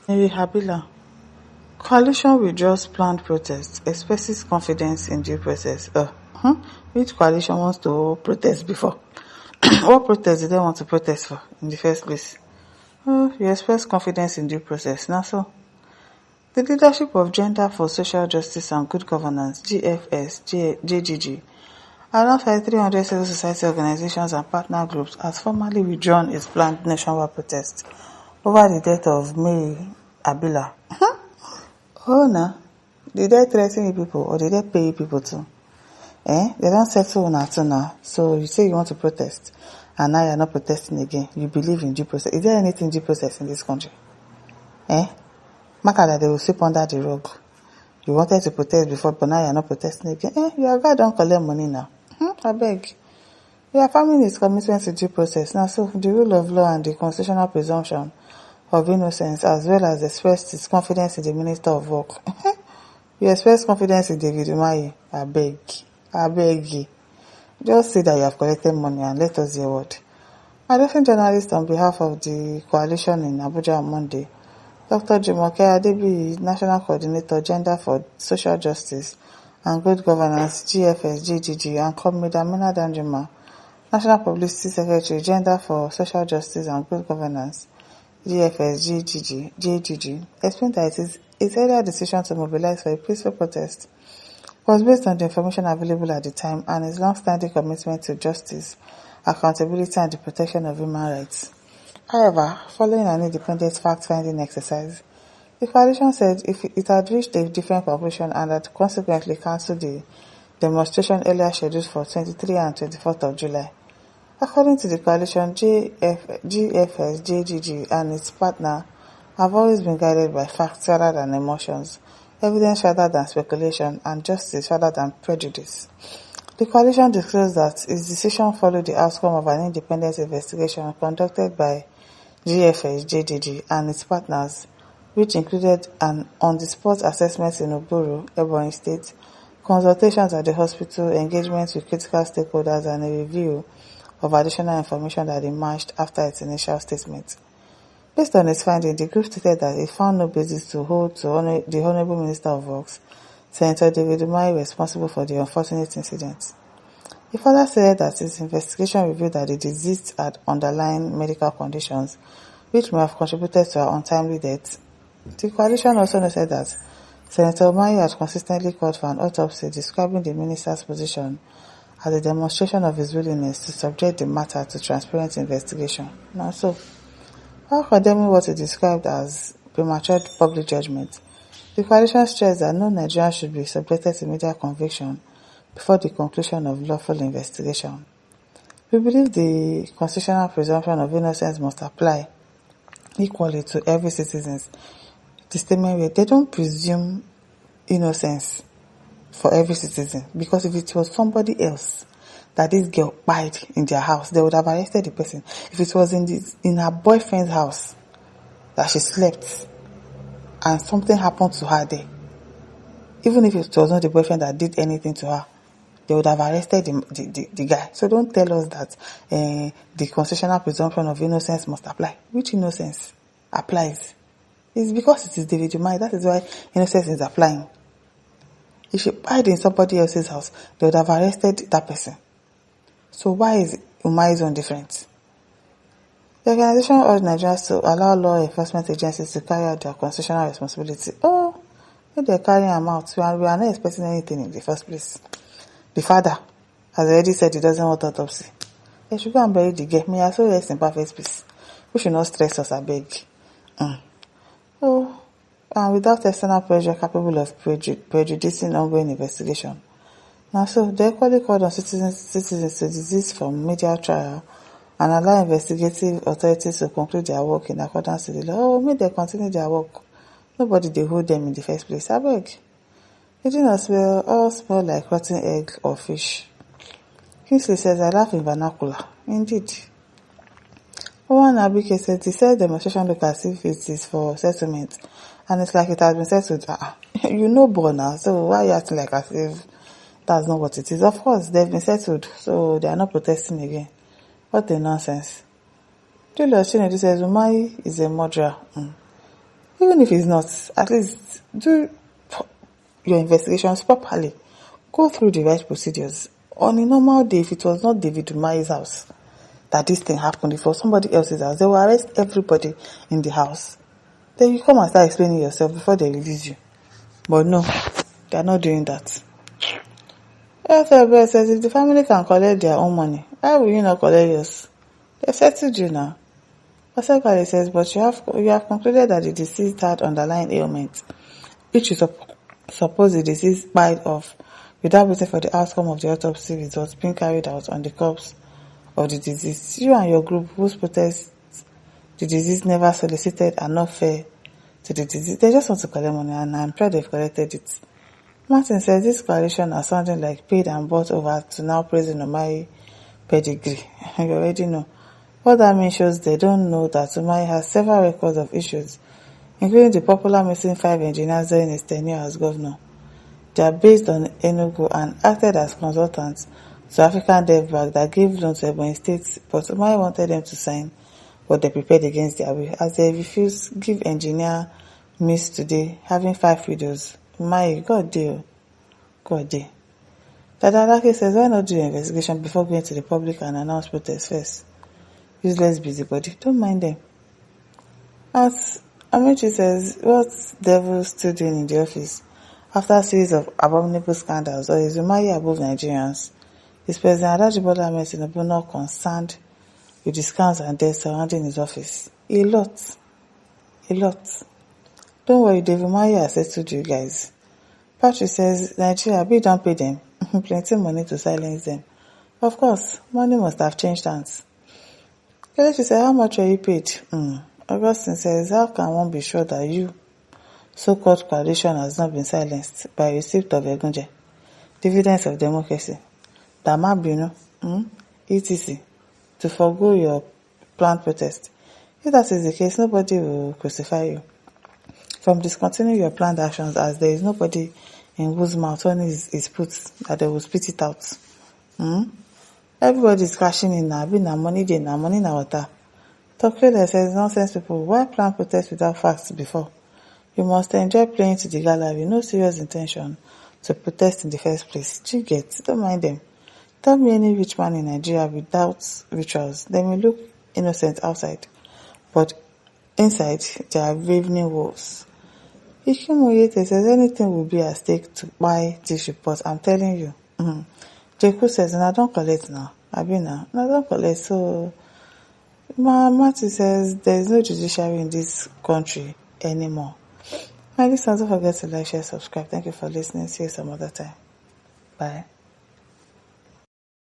Habila, coalition withdraws planned protest, expresses confidence in due process. Which coalition wants to protest before? What protest did they want to protest for in the first place? You express confidence in due process. Now so, the leadership of Gender for Social Justice and Good Governance (GFS) JGG, alongside 300 civil society organizations and partner groups, has formally withdrawn its planned nationwide protest over the death of May Habila. Oh no, did they threaten you people or did they pay you people too? They don't settle on too now. So you say you want to protest and now you're not protesting again. You believe in due process. Is there anything due process in this country? Matter that they will sweep under the rug. You wanted to protest before, but now you're not protesting again. Your guy don't collect money now. I beg. You are affirming his commitment to due process. Now, so the rule of law and the constitutional presumption of innocence, as well as expressed his confidence in the Minister of Work. You express confidence in David Umahi. I beg you. Just say that you have collected money and let us hear what. Addressing journalists on behalf of the coalition in Abuja on Monday, Dr. Jumoke Adebi, National Coordinator, Gender for Social Justice and Good Governance, GFS, GGG, and Comrade Amina Danjuma, National Publicity Secretary, Gender for Social Justice and Good Governance, GFS, JGG, explained that its earlier decision to mobilize for a peaceful protest was based on the information available at the time and its long-standing commitment to justice, accountability, and the protection of human rights. However, following an independent fact-finding exercise, the coalition said it had reached a different conclusion and had consequently cancelled the demonstration earlier scheduled for 23 and 24th of July. According to the coalition, GFS, JGG, and its partner have always been guided by facts rather than emotions, evidence rather than speculation, and justice rather than prejudice. The coalition disclosed that its decision followed the outcome of an independent investigation conducted by GFS, JGG, and its partners, which included an on-the-spot assessment in Oburu, Ebonyi State, consultations at the hospital, engagement with critical stakeholders, and a review of additional information that emerged after its initial statement. Based on its finding, the group stated that it found no basis to hold the Honourable Minister of Works, Senator David Umahi, responsible for the unfortunate incident. It further said that its investigation revealed that the deceased had underlying medical conditions which may have contributed to her untimely death. The coalition also noted that Senator Umahi had consistently called for an autopsy, describing the minister's position as a demonstration of his willingness to subject the matter to transparent investigation. Now so, while condemning what it described as premature public judgment, the coalition stressed that no Nigerian should be subjected to immediate conviction before the conclusion of lawful investigation. We believe the constitutional presumption of innocence must apply equally to every citizen. The statement where they don't presume innocence for every citizen, because if it was somebody else that this girl died in their house, they would have arrested the person. If it was in her boyfriend's house that she slept and something happened to her there, even if it was not the boyfriend that did anything to her, they would have arrested the guy. So don't tell us that the constitutional presumption of innocence must apply. Which innocence applies? It's because it is David Umahi. That is why innocence is applying. If she died in somebody else's house, they would have arrested that person. So why is Umahi's own different? The organization urged Nigerians to allow law enforcement agencies to carry out their constitutional responsibility. If they carry them out, we are not expecting anything in the first place. The father has already said he doesn't want autopsy. They should go and bury the girl. May I so rest in perfect peace. We should not stress us, I beg. And without external pressure capable of prejudicing ongoing investigation. Now so, they equally called on citizens to desist from media trial and allow investigative authorities to conclude their work in accordance with the law. May they continue their work. Nobody they hold them in the first place. I beg. It did not all smell like rotten egg or fish. Kingsley says, I laugh in vernacular. Indeed. One Abike said, the said demonstration look as if it is for settlement. And it's like it has been settled. You know Bona, so why are you acting like as if that's not what it is? Of course, they've been settled, so they are not protesting again. What a nonsense. Julius Chinedu says, Umahi is a murderer. Even if it's not, at least do your investigations properly. Go through the right procedures. On a normal day, if it was not David Umahi's house that this thing happened, if it was somebody else's house, they will arrest everybody in the house. Then you come and start explaining yourself before they release you. But no, they are not doing that. FLB says if the family can collect their own money, why will you not collect yours? They settled you now. Osakale says, but you have concluded that the deceased had underlying ailments, which you suppose the deceased died of without waiting for the outcome of the autopsy results being carried out on the corpse of the deceased. You and your group whose protest the deceased never solicited are not fair to the deceased. They just want to collect money, and I'm sure they've collected it. Martin says this coalition are sounding like paid and bought over to now praising Umahi pedigree. You already know. What that means shows they don't know that Umahi has several records of issues, including the popular missing 5 engineers during his tenure as governor. They are based on Enugu and acted as consultants to African Dev Bank that gave loans to Ebonyi State, but Umahi wanted them to sign, but they prepared against their will, as they refused give engineer miss today, having 5 videos. Umahi, God deal. God deal. Dada Alake says, why not do your investigation before going to the public and announce protest first? Useless busybody. Don't mind them. As Amici says, what devil still doing in the office after a series of abominable scandals, or is Umahi above Nigerians? Is President Adajibola Ahmed Tinubu not concerned with the scams and deaths surrounding his office? A lot. A lot. Don't worry, David Umahi has settled you guys. Patrick says, Nigeria, we don't pay them. Plenty money to silence them. Of course, money must have changed hands. Kelechi says, how much were you paid? Augustine says, how can one be sure that you, so-called coalition, has not been silenced by receipt of Egunje, dividends of democracy, Damabino, etc., to forego your planned protest? If that is the case, nobody will crucify you from discontinuing your planned actions, as there is nobody in whose mouth when is put that they will spit it out. Everybody is crashing in now, be na money day, na money na water. Tokyo says, nonsense people, why plan protest without facts before? You must enjoy playing to the gallery, no serious intention to protest in the first place. Do you get? Don't mind them. Tell me any rich man in Nigeria without rituals. They may look innocent outside, but inside they are ravening wolves. Ikimoyete says anything will be at stake to buy this report. I'm telling you. Jeku says, and I don't collect now. Abina, I don't collect. So, Mati says there is no judiciary in this country anymore. My listeners, don't forget to like, share, subscribe. Thank you for listening. See you some other time. Bye.